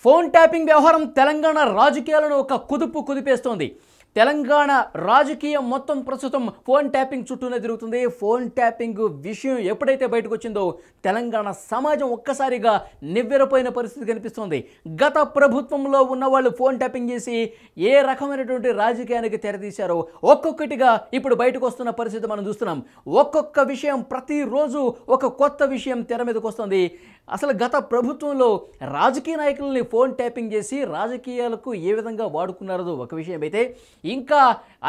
Phone tapping వ్యవహారం తెలంగాణ రాజకీయాలను ఒక కుదిపేస్తోంది. తెలంగాణ రాజకీయం మొత్తం ప్రస్తుతం ఫోన్ ట్యాపింగ్ చుట్టూనే తిరుగుతుంది. ఫోన్ ట్యాపింగ్ విషయం ఎప్పుడైతే బయటకు వచ్చిందో తెలంగాణ సమాజం ఒక్కసారిగా నివ్వెరపోయిన పరిస్థితి కనిపిస్తోంది. గత ప్రభుత్వంలో ఉన్న వాళ్ళు ఫోన్ ట్యాపింగ్ చేసి ఏ రకమైనటువంటి రాజకీయానికి తెరతీశారో ఒక్కొక్కటిగా ఇప్పుడు బయటకు వస్తున్న పరిస్థితి మనం చూస్తున్నాం. ఒక్కొక్క విషయం ప్రతిరోజు ఒక కొత్త విషయం తెర మీదకి వస్తుంది. అసలు గత ప్రభుత్వంలో రాజకీయ నాయకులని ఫోన్ ట్యాపింగ్ చేసి రాజకీయాలకు ఏ విధంగా వాడుకున్నారో ఒక విషయం అయితే, ఇంకా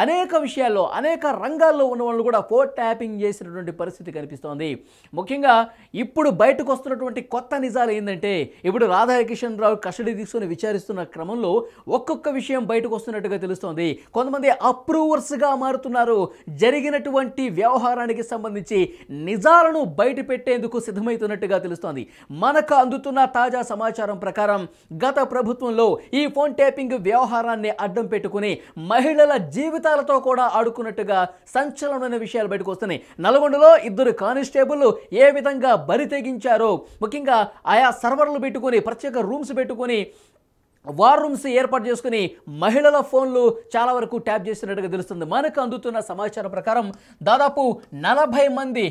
అనేక విషయాల్లో అనేక రంగాల్లో ఉన్న వాళ్ళు కూడా ఫోన్ ట్యాపింగ్ చేసినటువంటి పరిస్థితి కనిపిస్తోంది. ముఖ్యంగా ఇప్పుడు బయటకు వస్తున్నటువంటి కొత్త నిజాలు ఏంటంటే, ఇప్పుడు రాధాకిషన్ రావు కస్టడీ తీసుకుని విచారిస్తున్న క్రమంలో ఒక్కొక్క విషయం బయటకు వస్తున్నట్టుగా తెలుస్తోంది. కొంతమంది అప్రూవర్స్గా మారుతున్నారు. జరిగినటువంటి వ్యవహారానికి సంబంధించి నిజాలను బయట పెట్టేందుకు సిద్ధమవుతున్నట్టుగా తెలుస్తోంది. మనకు అందుతున్న తాజా సమాచారం ప్రకారం గత ప్రభుత్వంలో ఈ ఫోన్ ట్యాపింగ్ వ్యవహారాన్ని అడ్డం పెట్టుకుని మహిళల జీవితాలతో కూడా ఆడుకున్నట్టుగా సంచలనమైన విషయాలు బయటకు వస్తున్నాయి. నల్గొండలో 2 కానిస్టేబుల్ ఏ విధంగా బరి తెగించారో, ముఖ్యంగా ఆయా సర్వర్లు పెట్టుకుని ప్రత్యేక రూమ్స్ పెట్టుకుని వార్ రూమ్స్ ఏర్పాటు చేసుకుని మహిళల ఫోన్లు చాలా వరకు ట్యాప్ చేసినట్టుగా తెలుస్తుంది. మనకు అందుతున్న సమాచారం ప్రకారం దాదాపు 40 మంది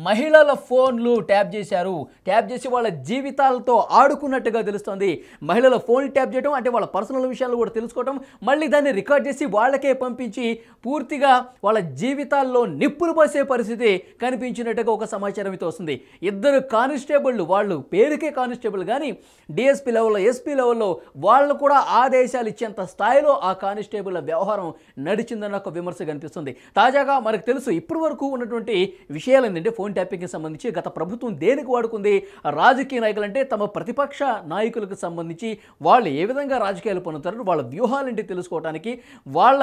మహిళల ఫోన్లు ట్యాప్ చేశారు. ట్యాప్ చేసి వాళ్ళ జీవితాలతో ఆడుకున్నట్టుగా తెలుస్తుంది. మహిళల ఫోన్లు ట్యాప్ చేయడం అంటే వాళ్ళ పర్సనల్ విషయాలు కూడా తెలుసుకోవడం, మళ్ళీ దాన్ని రికార్డ్ చేసి వాళ్ళకే పంపించి పూర్తిగా వాళ్ళ జీవితాల్లో నిప్పులు పోసే పరిస్థితి కనిపించినట్టుగా ఒక సమాచారం అయితే వస్తుంది. 2 కానిస్టేబుల్, వాళ్ళు పేరుకే కానిస్టేబుల్ కానీ డిఎస్పీ లెవెల్లో ఎస్పీ లెవెల్లో వాళ్ళు కూడా ఆదేశాలు ఇచ్చేంత స్థాయిలో ఆ కానిస్టేబుల్ వ్యవహారం నడిచిందన్న ఒక విమర్శ కనిపిస్తుంది. తాజాగా మనకు తెలుసు ఇప్పటి వరకు ఉన్నటువంటి విషయాలు ఏంటంటే, ఫోన్ ట్యాపింగ్కి సంబంధించి గత ప్రభుత్వం దేనికి వాడుకుంది, రాజకీయ నాయకులంటే తమ ప్రతిపక్ష నాయకులకు సంబంధించి వాళ్ళు ఏ విధంగా రాజకీయాలు పొందుతారు, వాళ్ళ వ్యూహాలు ఏంటి తెలుసుకోవడానికి, వాళ్ళ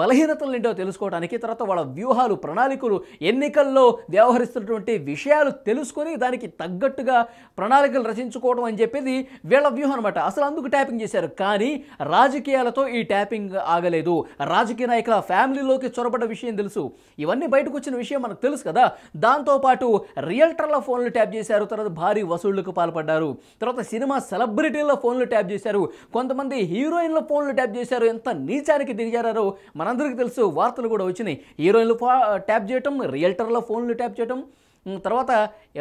బలహీనతలు ఏంటో తెలుసుకోవడానికి, తర్వాత వాళ్ళ వ్యూహాలు ప్రణాళికలు ఎన్నికల్లో వ్యవహరిస్తున్నటువంటి విషయాలు తెలుసుకొని దానికి తగ్గట్టుగా ప్రణాళికలు రచించుకోవడం అని చెప్పేది వీళ్ళ వ్యూహం అనమాట. అసలు అందుకు ట్యాపింగ్ చేశారు. కానీ రాజకీయాలతో ఈ ట్యాపింగ్ ఆగలేదు. రాజకీయ నాయకుల ఫ్యామిలీలోకి చొరబడ్డ విషయం తెలుసు. ఇవన్నీ బయటకు వచ్చిన విషయం మనకు తెలుసు కదా. దాంతోపాటు రియల్టర్ల ఫోన్లు ట్యాప్ చేశారు. తర్వాత భారీ వసూళ్లకు పాల్పడ్డారు. తర్వాత సినిమా సెలబ్రిటీల ఫోన్లు ట్యాప్ చేశారు. కొంతమంది హీరోయిన్ల ఫోన్లు ట్యాప్ చేశారు. ఎంత నీచానికి దిగజారో మనందరికీ తెలుసు. వార్తలు కూడా వచ్చినాయి. హీరోయిన్లు ట్యాప్ చేయటం, రియల్టర్ల ఫోన్లు ట్యాప్ చేయటం, తర్వాత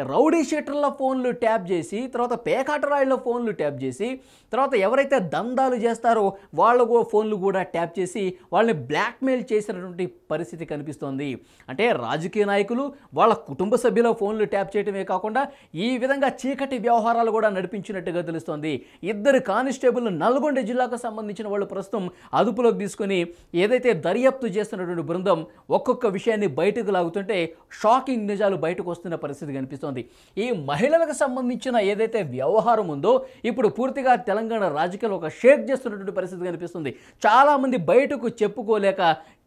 రౌడీ షీటర్ల ఫోన్లు ట్యాప్ చేసి, తర్వాత పేకాటరాయిల ఫోన్లు ట్యాప్ చేసి, తర్వాత ఎవరైతే దందాలు చేస్తారో వాళ్ళ ఫోన్లు కూడా ట్యాప్ చేసి వాళ్ళని బ్లాక్మెయిల్ చేసినటువంటి పరిస్థితి కనిపిస్తోంది. అంటే రాజకీయ నాయకులు వాళ్ళ కుటుంబ సభ్యుల ఫోన్లు ట్యాప్ చేయడమే కాకుండా ఈ విధంగా చీకటి వ్యవహారాలు కూడా నడిపించినట్టుగా తెలుస్తోంది. 2 కానిస్టేబుల్ నల్గొండ జిల్లాకు సంబంధించిన వాళ్ళు ప్రస్తుతం అదుపులోకి తీసుకొని ఏదైతే దర్యాప్తు చేస్తున్నటువంటి బృందం ఒక్కొక్క విషయాన్ని బయటకు లాగుతుంటే షాకింగ్ నిజాలు బయటకు వస్తున్న పరిస్థితి కనిపిస్తోంది. ఈ మహిళలకు సంబంధించిన ఏదైతే వ్యవహారం ఉందో ఇప్పుడు పూర్తిగా తెలంగాణ రాజకీయాలు ఒక షేక్ చేస్తున్నటువంటి పరిస్థితి కనిపిస్తుంది. చాలామంది బయటకు చెప్పుకోలేక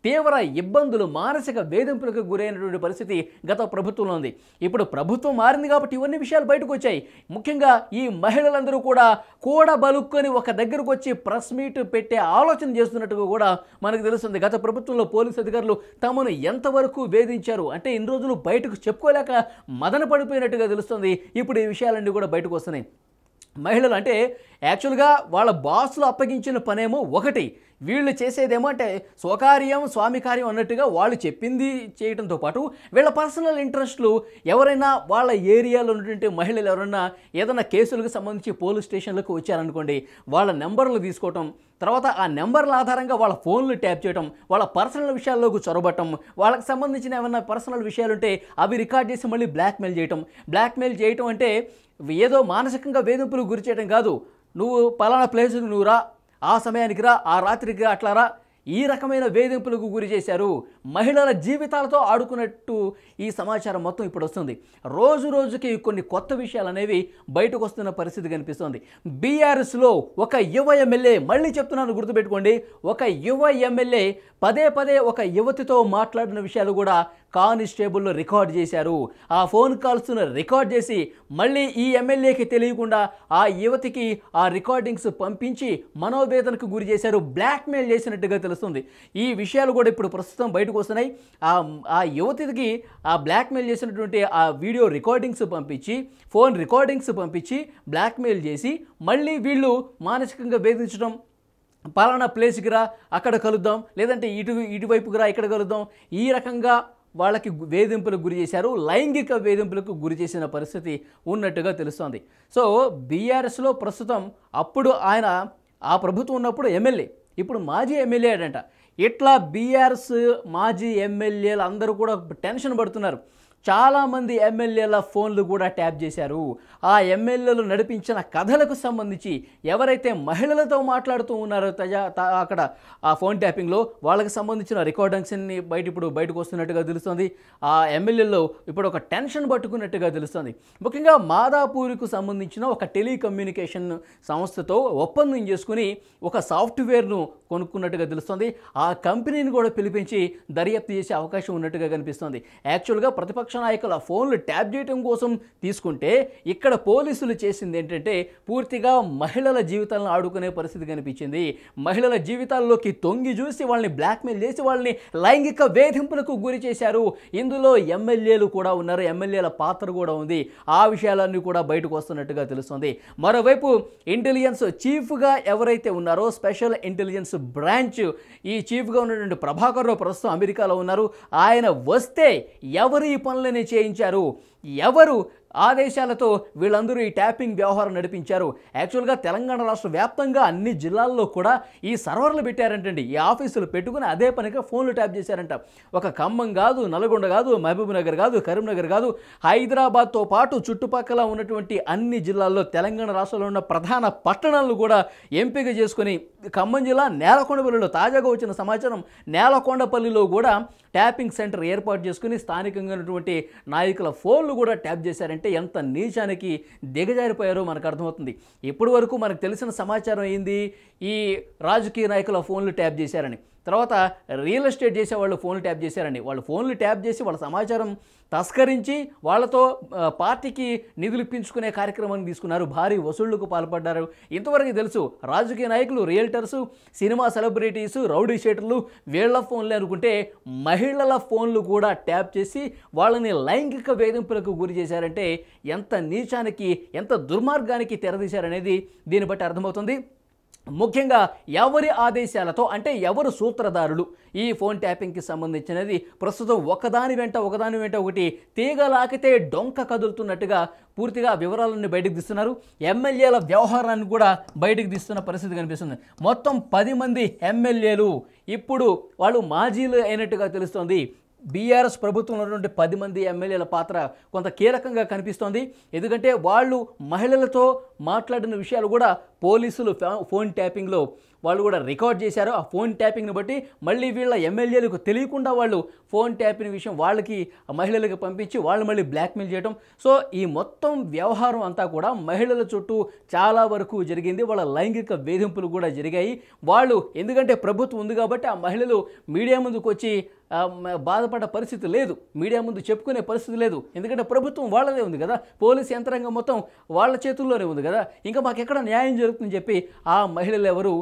తీవ్ర ఇబ్బందులు, మానసిక వేధింపులకు గురైనటువంటి పరిస్థితి గత ప్రభుత్వంలో ఉంది. ఇప్పుడు ప్రభుత్వం మారింది కాబట్టి ఇవన్నీ విషయాలు బయటకు వచ్చాయి. ముఖ్యంగా ఈ మహిళలందరూ కూడా కూడబలుక్కొని ఒక దగ్గరకు వచ్చి ప్రెస్ మీట్ పెట్టే ఆలోచన చేస్తున్నట్టుగా కూడా మనకు తెలుస్తుంది. గత ప్రభుత్వంలో పోలీసు అధికారులు తమను ఎంతవరకు వేధించారు అంటే ఇన్ని రోజులు బయటకు చెప్పుకోలేక మదన పడిపోయినట్టుగా తెలుస్తుంది. ఇప్పుడు ఈ విషయాలన్నీ కూడా బయటకు వస్తున్నాయి. మహిళలు అంటే యాక్చువల్గా వాళ్ళ బాసులు అప్పగించిన పనేమో ఒకటి, వీళ్ళు చేసేదేమో అంటే స్వకార్యం స్వామి కార్యం అన్నట్టుగా వాళ్ళు చెప్పింది చేయడంతో పాటు వీళ్ళ పర్సనల్ ఇంట్రెస్ట్లు, ఎవరైనా వాళ్ళ ఏరియాలో ఉన్నటువంటి మహిళలు ఎవరైనా ఏదైనా కేసులకు సంబంధించి పోలీస్ స్టేషన్లకు వచ్చారనుకోండి, వాళ్ళ నెంబర్లు తీసుకోవటం, తర్వాత ఆ నెంబర్ల ఆధారంగా వాళ్ళ ఫోన్లు ట్యాప్ చేయడం, వాళ్ళ పర్సనల్ విషయాల్లోకి చొరబట్టం, వాళ్ళకి సంబంధించిన ఏమైనా పర్సనల్ విషయాలు ఉంటే అవి రికార్డ్ చేసి మళ్ళీ బ్లాక్మెయిల్ చేయటం. బ్లాక్మెయిల్ చేయటం అంటే ఏదో మానసికంగా వేధింపులు గురి చేయడం కాదు. నువ్వు పలానా ప్లేస్కి నువ్వు రా, ఆ సమయానికి రా, ఆ రాత్రికి రా, అట్లా రా, ఈ రకమైన వేధింపులకు గురి చేశారు. మహిళల జీవితాలతో ఆడుకున్నట్టు ఈ సమాచారం మొత్తం ఇప్పుడు వస్తుంది. రోజు రోజుకి కొన్ని కొత్త విషయాలు అనేవి బయటకు వస్తున్న పరిస్థితి కనిపిస్తుంది. బీఆర్ఎస్లో ఒక యువ ఎమ్మెల్యే, మళ్ళీ చెప్తున్నాను గుర్తుపెట్టుకోండి, ఒక యువ ఎమ్మెల్యే పదే ఒక యువతితో మాట్లాడిన విషయాలు కూడా కానిస్టేబుల్ రికార్డ్ చేశారు. ఆ ఫోన్ కాల్స్ను రికార్డ్ చేసి మళ్ళీ ఈ ఎమ్మెల్యేకి తెలియకుండా ఆ యువతికి ఆ రికార్డింగ్స్ పంపించి మనోవేదనకు గురి చేశారు, బ్లాక్మెయిల్ చేసినట్టుగా తెలుస్తుంది. ఈ విషయాలు కూడా ఇప్పుడు ప్రస్తుతం బయటకు వస్తున్నాయి. ఆ యువతికి ఆ బ్లాక్మెయిల్ చేసినటువంటి ఆ వీడియో రికార్డింగ్స్ పంపించి, ఫోన్ రికార్డింగ్స్ పంపించి బ్లాక్మెయిల్ చేసి మళ్ళీ వీళ్ళు మానసికంగా వేధించడం, పలానా ప్లేస్కి రా అక్కడ కలుద్దాం, లేదంటే ఇటువైపుకి రా ఇక్కడ కలుద్దాం, ఈ రకంగా వాళ్ళకి వేధింపులకు గురి చేశారు, లైంగిక వేధింపులకు గురి చేసిన పరిస్థితి ఉన్నట్టుగా తెలుస్తోంది. సో బీఆర్ఎస్లో ప్రస్తుతం అప్పుడు ఆయన ఆ ప్రభుత్వం ఉన్నప్పుడు ఎమ్మెల్యే, ఇప్పుడు మాజీ ఎమ్మెల్యే అడంట. ఇట్లా బీఆర్ఎస్ మాజీ ఎమ్మెల్యేలు అందరూ కూడా టెన్షన్ పడుతున్నారు. చాలామంది ఎమ్మెల్యేల ఫోన్లు కూడా ట్యాప్ చేశారు. ఆ ఎమ్మెల్యేలు నడిపించిన కథలకు సంబంధించి ఎవరైతే మహిళలతో మాట్లాడుతూ ఉన్నారో అక్కడ ఆ ఫోన్ ట్యాపింగ్లో వాళ్ళకి సంబంధించిన రికార్డింగ్స్ని బయటకు వస్తున్నట్టుగా తెలుస్తుంది. ఆ ఎమ్మెల్యేలో ఇప్పుడు ఒక టెన్షన్ పట్టుకున్నట్టుగా తెలుస్తుంది. ముఖ్యంగా మాదాపూర్కు సంబంధించిన ఒక టెలికమ్యూనికేషన్ సంస్థతో ఒప్పందం చేసుకుని ఒక సాఫ్ట్వేర్ను కొనుక్కున్నట్టుగా తెలుస్తుంది. ఆ కంపెనీని కూడా పిలిపించి దర్యాప్తు చేసే అవకాశం ఉన్నట్టుగా కనిపిస్తుంది. యాక్చువల్గా ప్రతిపక్ష నాయకుల ఫోన్లు ట్యాప్ చేయడం కోసం తీసుకుంటే ఇక్కడ పోలీసులు చేసింది ఏంటంటే పూర్తిగా మహిళల జీవితాలను ఆడుకునే పరిస్థితి కనిపించింది. మహిళల జీవితాల్లోకి తొంగి చూసి వాళ్ళని బ్లాక్మెయిల్ చేసి వాళ్ళని లైంగిక వేధింపులకు గురి చేశారు. ఇందులో ఎమ్మెల్యేలు కూడా ఉన్నారు, ఎమ్మెల్యేల పాత్ర కూడా ఉంది. ఆ విషయాలన్నీ కూడా బయటకు వస్తున్నట్టుగా తెలుస్తుంది. మరోవైపు ఇంటెలిజెన్స్ చీఫ్గా ఎవరైతే ఉన్నారో, స్పెషల్ ఇంటెలిజెన్స్ బ్రాంచ్ ఈ చీఫ్గా ఉన్నటువంటి ప్రభాకర్ రావు ప్రస్తుతం అమెరికాలో ఉన్నారు. ఆయన వస్తే ఎవరు ఈ పనులని చేయించారు, ఎవరు ఆదేశాలతో వీళ్ళందరూ ఈ ట్యాపింగ్ వ్యవహారం నడిపించారు? యాక్చువల్గా తెలంగాణ రాష్ట్ర వ్యాప్తంగా అన్ని జిల్లాల్లో కూడా ఈ సర్వర్లు పెట్టారంటండి. ఈ ఆఫీసులు పెట్టుకుని అదే పనిగా ఫోన్లు ట్యాప్ చేశారంట. ఒక ఖమ్మం కాదు, నల్గొండ కాదు, మహబూబ్ నగర్ కాదు, కరీంనగర్ కాదు, హైదరాబాద్తో పాటు చుట్టుపక్కల ఉన్నటువంటి అన్ని జిల్లాల్లో తెలంగాణ రాష్ట్రంలో ఉన్న ప్రధాన పట్టణాలను కూడా ఎంపిక చేసుకుని ఖమ్మం జిల్లా నేలకొండపల్లిలో తాజాగా వచ్చిన సమాచారం, నేలకొండపల్లిలో కూడా ట్యాపింగ్ సెంటర్ ఏర్పాటు చేసుకుని స్థానికంగా ఉన్నటువంటి నాయకుల ఫోన్లు కూడా ట్యాప్ చేశారంటే ఎంత నీచానికి దిగజారిపోయారో మనకు అర్థమవుతుంది. ఇప్పటి వరకు మనకు తెలిసిన సమాచారం ఏంది, ఈ రాజకీయ నాయకుల ఫోన్లు ట్యాప్ చేశారని, తర్వాత రియల్ ఎస్టేట్ చేసే వాళ్ళు ఫోన్లు ట్యాప్ చేశారని, వాళ్ళు ఫోన్లు ట్యాప్ చేసి వాళ్ళ సమాచారం తస్కరించి వాళ్ళతో పార్టీకి నిధులు ఇప్పించుకునే కార్యక్రమాన్ని తీసుకున్నారు, భారీ వసూళ్లకు పాల్పడ్డారు. ఇంతవరకు తెలుసు రాజకీయ నాయకులు, రియల్టర్సు, సినిమా సెలబ్రిటీసు, రౌడీ షీటర్లు వీళ్ళ ఫోన్లే అనుకుంటే మహిళల ఫోన్లు కూడా ట్యాప్ చేసి వాళ్ళని లైంగిక వేధింపులకు గురి చేశారంటే ఎంత నీచానికి, ఎంత దుర్మార్గానికి తెరదీశారనేది దీన్ని బట్టి అర్థమవుతుంది. ముఖ్యంగా ఎవరి ఆదేశాలతో, అంటే ఎవరు సూత్రధారులు ఈ ఫోన్ ట్యాపింగ్కి సంబంధించినది ప్రస్తుతం ఒకదాని వెంట ఒకటి తీగలాకితే డొంక కదులుతున్నట్టుగా పూర్తిగా వివరాలన్నీ బయటకు తీస్తున్నారు. ఎమ్మెల్యేల వ్యవహారాన్ని కూడా బయటకు తీస్తున్న పరిస్థితి కనిపిస్తుంది. మొత్తం 10 మంది ఎమ్మెల్యేలు ఇప్పుడు వాళ్ళు మాజీలు అయినట్టుగా తెలుస్తోంది. బీఆర్ఎస్ ప్రభుత్వంలో ఉన్నటువంటి 10 మంది ఎమ్మెల్యేల పాత్ర కొంత కీలకంగా కనిపిస్తోంది. ఎందుకంటే వాళ్ళు మహిళలతో మాట్లాడిన విషయాలు కూడా పోలీసులు ఫోన్ ట్యాపింగ్లో వాళ్ళు కూడా రికార్డ్ చేశారు. ఆ ఫోన్ ట్యాపింగ్ని బట్టి మళ్ళీ వీళ్ళ ఎమ్మెల్యేలకు తెలియకుండా వాళ్ళు ఫోన్ ట్యాపింగ్ విషయం వాళ్ళకి మహిళలకు పంపించి వాళ్ళు మళ్ళీ బ్లాక్మెయిల్ చేయడం. సో ఈ మొత్తం వ్యవహారం అంతా కూడా మహిళల చుట్టూ చాలా వరకు జరిగింది. వాళ్ళ లైంగిక వేధింపులు కూడా జరిగాయి. వాళ్ళు ఎందుకంటే ప్రభుత్వం ఉంది కాబట్టి ఆ మహిళలు మీడియా ముందుకు వచ్చి బాధపడ్డ పరిస్థితి లేదు, మీడియా ముందు చెప్పుకునే పరిస్థితి లేదు. ఎందుకంటే ప్రభుత్వం వాళ్ళదే ఉంది కదా, పోలీసు యంత్రాంగం మొత్తం వాళ్ళ చేతుల్లోనే ఉంది కదా, ఇంకా మాకెక్కడ న్యాయం జరుగుతుందని చెప్పి ఆ మహిళలు ఎవరు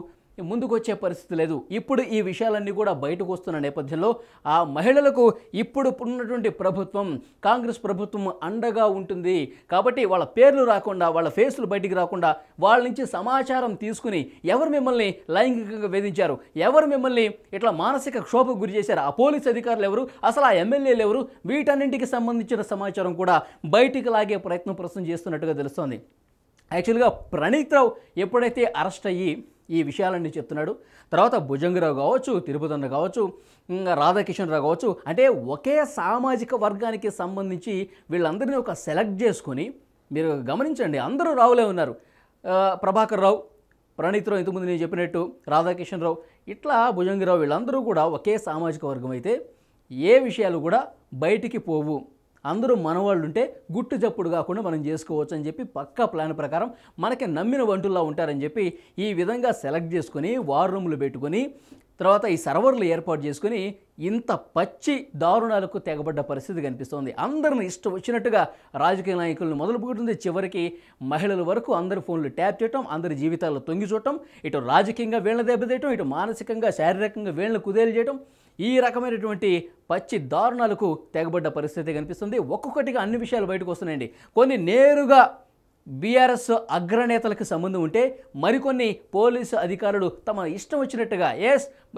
ముందుకు వచ్చే పరిస్థితి లేదు. ఇప్పుడు ఈ విషయాలన్నీ కూడా బయటకు వస్తున్న నేపథ్యంలో ఆ మహిళలకు ఇప్పుడు ఉన్నటువంటి ప్రభుత్వం, కాంగ్రెస్ ప్రభుత్వం అండగా ఉంటుంది కాబట్టి వాళ్ళ పేర్లు రాకుండా, వాళ్ళ ఫేసులు బయటికి రాకుండా వాళ్ళ నుంచి సమాచారం తీసుకుని ఎవరు మిమ్మల్ని లైంగికంగా వేధించారు, ఎవరు మిమ్మల్ని ఇట్లా మానసిక క్షోభకు గురి చేశారు, ఆ పోలీస్ అధికారులు ఎవరు, అసలు ఆ ఎమ్మెల్యేలు ఎవరు, వీటన్నింటికి సంబంధించిన సమాచారం కూడా బయటికి లాగే ప్రయత్నం ప్రస్తుతం చేస్తున్నట్టుగా తెలుస్తోంది. యాక్చువల్గా ప్రణీత్ రావు ఎప్పుడైతే అరెస్ట్ అయ్యి ఈ విషయాలన్నీ చెప్తున్నాడు, తర్వాత భుజంగరావు కావచ్చు, తిరుపతన్న కావచ్చు, రాధాకిషన్ రావు కావచ్చు, అంటే ఒకే సామాజిక వర్గానికి సంబంధించి వీళ్ళందరినీ ఒక సెలెక్ట్ చేసుకొని, మీరు గమనించండి అందరూ రావులే ఉన్నారు. ప్రభాకర్ రావు, ప్రణీత్ రావు, ఇంతకుముందు నేను చెప్పినట్టు రాధాకిషన్ రావు, ఇట్లా భుజంగరావు, వీళ్ళందరూ కూడా ఒకే సామాజిక వర్గం అయితే ఏ విషయాలు కూడా బయటికి పోవు, అందరూ మనవాళ్ళు ఉంటే గుట్టు చప్పుడు కాకుండా మనం చేసుకోవచ్చు అని చెప్పి పక్కా ప్లాన్ ప్రకారం మనకి నమ్మిన వంటుల్లా ఉంటారని చెప్పి ఈ విధంగా సెలెక్ట్ చేసుకొని వార్ రూమ్లు పెట్టుకొని తర్వాత ఈ సర్వర్లు ఏర్పాటు చేసుకుని ఇంత పచ్చి దారుణాలకు తెగబడ్డ పరిస్థితి కనిపిస్తోంది. అందరిని ఇష్టం వచ్చినట్టుగా రాజకీయ నాయకులను మొదలుపెడుతుంది, చివరికి మహిళల వరకు అందరి ఫోన్లు ట్యాప్ చేయటం, అందరి జీవితాల్లో తొంగి చూడటం, ఇటు రాజకీయంగా వీళ్ళని దెబ్బతీయటం, ఇటు మానసికంగా శారీరకంగా వీళ్ళని కుదేలు చేయటం, ఈ రకమైనటువంటి పచ్చి దారుణాలకు తెగబడ్డ పరిస్థితి కనిపిస్తుంది. ఒక్కొక్కటిగా అన్ని విషయాలు బయటకు వస్తున్నాయండి. కొన్ని నేరుగా బీఆర్ఎస్ అగ్రనేతలకు సంబంధం ఉంటే, మరికొన్ని పోలీసు అధికారులు తమ ఇష్టం వచ్చినట్టుగా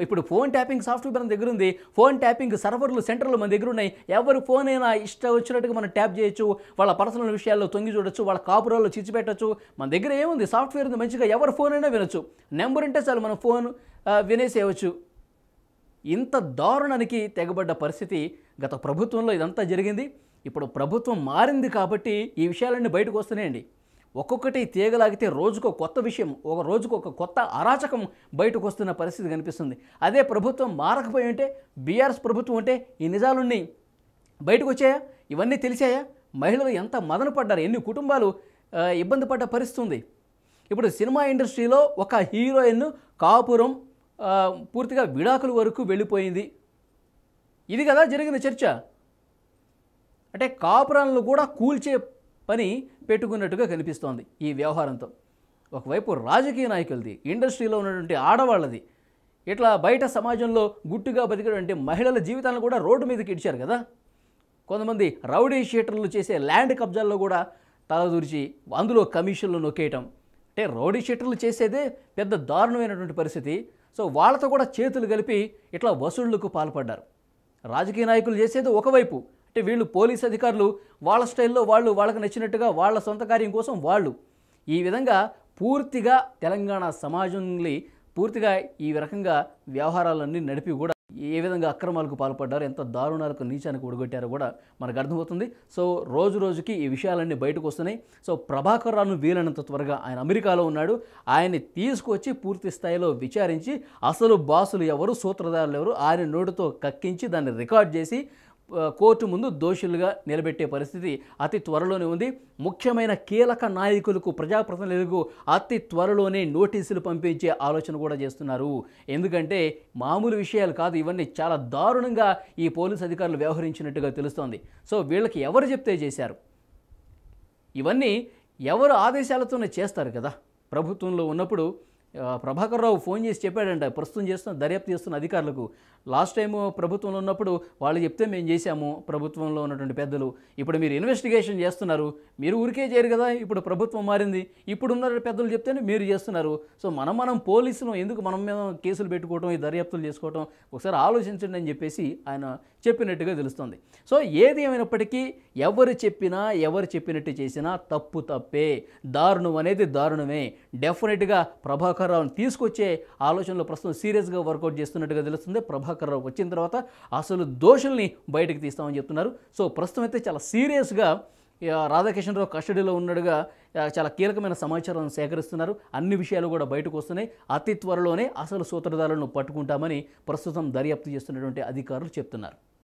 ఇప్పుడు ఫోన్ ట్యాపింగ్ సాఫ్ట్వేర్ మన దగ్గర ఉంది, ఫోన్ ట్యాపింగ్ సర్వర్లు సెంటర్లు మన దగ్గర ఉన్నాయి, ఎవరి ఫోన్ అయినా ఇష్టం వచ్చినట్టుగా మనం ట్యాప్ చేయొచ్చు, వాళ్ళ పర్సనల్ విషయాల్లో తొంగి చూడొచ్చు, వాళ్ళ కాపురాల్లో చిచ్చిపెట్టచ్చు. మన దగ్గర ఏముంది, సాఫ్ట్వేర్ ఉంది, మంచిగా ఎవరి ఫోన్ అయినా వినొచ్చు, నెంబర్ ఉంటే చాలు మన ఫోన్ వినేసేయవచ్చు. ఇంత దారుణానికి తెగబడ్డ పరిస్థితి గత ప్రభుత్వంలో ఇదంతా జరిగింది. ఇప్పుడు ప్రభుత్వం మారింది కాబట్టి ఈ విషయాలన్నీ బయటకు వస్తున్నాయండి. ఒక్కొక్కటి తీగలాగితే రోజుకో కొత్త విషయం, ఒక రోజుకు ఒక కొత్త అరాచకం బయటకు వస్తున్న పరిస్థితి కనిపిస్తుంది. అదే ప్రభుత్వం మారకపోయి ఉంటే, బీఆర్ఎస్ ప్రభుత్వం ఉంటే ఈ నిజాలన్నీ బయటకు వచ్చాయా, ఇవన్నీ తెలిసాయా, మహిళలు ఎంత మదన పడ్డారు, ఎన్ని కుటుంబాలు ఇబ్బంది పడ్డ పరిస్థితి ఉంది. ఇప్పుడు సినిమా ఇండస్ట్రీలో ఒక హీరోయిన్ కాపురం పూర్తిగా విడాకుల వరకు వెళ్ళిపోయింది. ఇది కదా జరిగిన చర్చ. అంటే కాపురాలను కూడా కూల్చే పని పెట్టుకున్నట్టుగా కనిపిస్తోంది ఈ వ్యవహారంతో. ఒకవైపు రాజకీయ నాయకులది, ఇండస్ట్రీలో ఉన్నటువంటి ఆడవాళ్ళది, ఇట్లా బయట సమాజంలో గుట్టుగా బతికేటువంటి మహిళల జీవితాలను కూడా రోడ్డు మీదకి ఇచ్చారు కదా. కొంతమంది రౌడీ షీటర్లు చేసే ల్యాండ్ కబ్జాల్లో కూడా తలదూర్చి అందులో కమిషన్లు నొక్కేయటం. అంటే రౌడీ షీటర్లు చేసేదే పెద్ద దారుణమైనటువంటి పరిస్థితి. సో వాళ్ళతో కూడా చేతులు కలిపి ఇట్లా వసూళ్లకు పాల్పడ్డారు. రాజకీయ నాయకులు చేసేది ఒకవైపు, అంటే వీళ్ళు పోలీస్ అధికారులు వాళ్ళ స్టైల్లో వాళ్ళకి నచ్చినట్టుగా వాళ్ళ సొంత కార్యం కోసం వాళ్ళు ఈ విధంగా పూర్తిగా తెలంగాణ సమాజంలో పూర్తిగా ఈ రకంగా వ్యవహారాలన్నీ నడిపి కూడా ఏ విధంగా అక్రమాలకు పాల్పడ్డారు, ఎంత దారుణాలకు నీచానికి ఒడగొట్టారో కూడా మనకు అర్థమవుతుంది. సో రోజు రోజుకి ఈ విషయాలన్నీ బయటకు వస్తున్నాయి. సో ప్రభాకర్ రావును వీలైనంత త్వరగా, ఆయన అమెరికాలో ఉన్నాడు, ఆయన్ని తీసుకొచ్చి పూర్తి స్థాయిలో విచారించి అసలు బాసులు ఎవరు, సూత్రధారులు ఎవరు, ఆయన నోటితో కక్కించి దాన్ని రికార్డ్ చేసి కోర్టు ముందు దోషులుగా నిలబెట్టే పరిస్థితి అతి త్వరలోనే ఉంది. ముఖ్యమైన కీలక నాయకులకు, ప్రజాప్రతినిధులకు అతి త్వరలోనే నోటీసులు పంపించే ఆలోచన కూడా చేస్తున్నారు. ఎందుకంటే మామూలు విషయాలు కాదు, ఇవన్నీ చాలా దారుణంగా ఈ పోలీసు అధికారులు వ్యవహరించినట్టుగా తెలుస్తోంది. సో వీళ్ళకి ఎవరు చెప్తే చేశారు, ఇవన్నీ ఎవరు ఆదేశాలతోనే చేస్తారు కదా. ప్రభుత్వంలో ఉన్నప్పుడు ప్రభాకర్ రావు ఫోన్ చేసి చెప్పాడంట, ప్రస్తుతం దర్యాప్తు చేస్తున్న అధికారులకు, లాస్ట్ టైము ప్రభుత్వంలో ఉన్నప్పుడు వాళ్ళు చెప్తే మేము చేశాము, ప్రభుత్వంలో ఉన్నటువంటి పెద్దలు, ఇప్పుడు మీరు ఇన్వెస్టిగేషన్ చేస్తున్నారు, మీరు ఊరికే చేయరు కదా, ఇప్పుడు ప్రభుత్వం మారింది, ఇప్పుడున్న పెద్దలు చెప్తేనే మీరు చేస్తున్నారు. సో మనం పోలీసులు ఎందుకు మనం మీద కేసులు పెట్టుకోవటం, ఈ దర్యాప్తులు చేసుకోవటం, ఒకసారి ఆలోచించండి అని చెప్పేసి ఆయన చెప్పినట్టుగా తెలుస్తుంది. సో ఏది ఏమైనప్పటికీ ఎవరు చెప్పినట్టు చేసినా తప్పు తప్పే, దారుణం అనేది దారుణమే. డెఫినెట్గా ప్రభాకర్ రావుని తీసుకొచ్చే ఆలోచనలో ప్రస్తుతం సీరియస్గా వర్కౌట్ చేస్తున్నట్టుగా తెలుస్తుంది. ప్రభాకర్ రావు వచ్చిన తర్వాత అసలు దోషుల్ని బయటకు తీస్తామని చెప్తున్నారు. సో ప్రస్తుతం అయితే చాలా సీరియస్గా రాధాకిషన్ రావు కస్టడీలో ఉన్నట్టుగా చాలా కీలకమైన సమాచారం సేకరిస్తున్నారు. అన్ని విషయాలు కూడా బయటకు వస్తున్నాయి. అతి త్వరలోనే అసలు సూత్రధారులను పట్టుకుంటామని ప్రస్తుతం దర్యాప్తు చేస్తున్నటువంటి అధికారులు చెప్తున్నారు.